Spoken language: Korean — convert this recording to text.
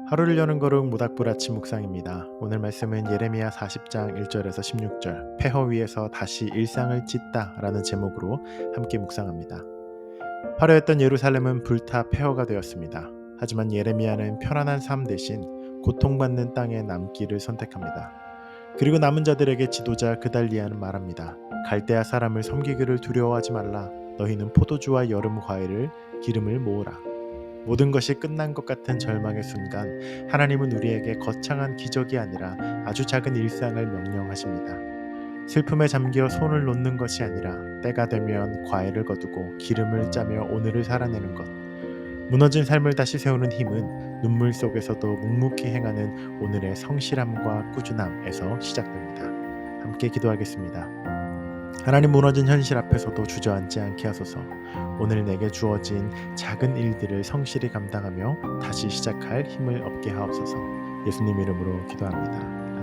하루를 여는 거룩 모닥불 아침 묵상입니다. 오늘 말씀은 예레미야 40장 1절에서 16절 폐허 위에서 다시 일상을 짓다 라는 제목으로 함께 묵상합니다. 화려했던 예루살렘은 불타 폐허가 되었습니다. 하지만 예레미야는 편안한 삶 대신 고통받는 땅에 남기를 선택합니다. 그리고 남은 자들에게 지도자 그달리아는 말합니다. 갈대아 사람을 섬기기를 두려워하지 말라. 너희는 포도주와 여름 과일을 기름을 모으라. 모든 것이 끝난 것 같은 절망의 순간 하나님은 우리에게 거창한 기적이 아니라 아주 작은 일상을 명령하십니다. 슬픔에 잠겨 손을 놓는 것이 아니라 때가 되면 과일을 거두고 기름을 짜며 오늘을 살아내는 것. 무너진 삶을 다시 세우는 힘은 눈물 속에서도 묵묵히 행하는 오늘의 성실함과 꾸준함에서 시작됩니다. 함께 기도하겠습니다. 하나님, 무너진 현실 앞에서도 주저앉지 않게 하소서. 오늘 내게 주어진 작은 일들을 성실히 감당하며 다시 시작할 힘을 얻게 하옵소서. 예수님 이름으로 기도합니다.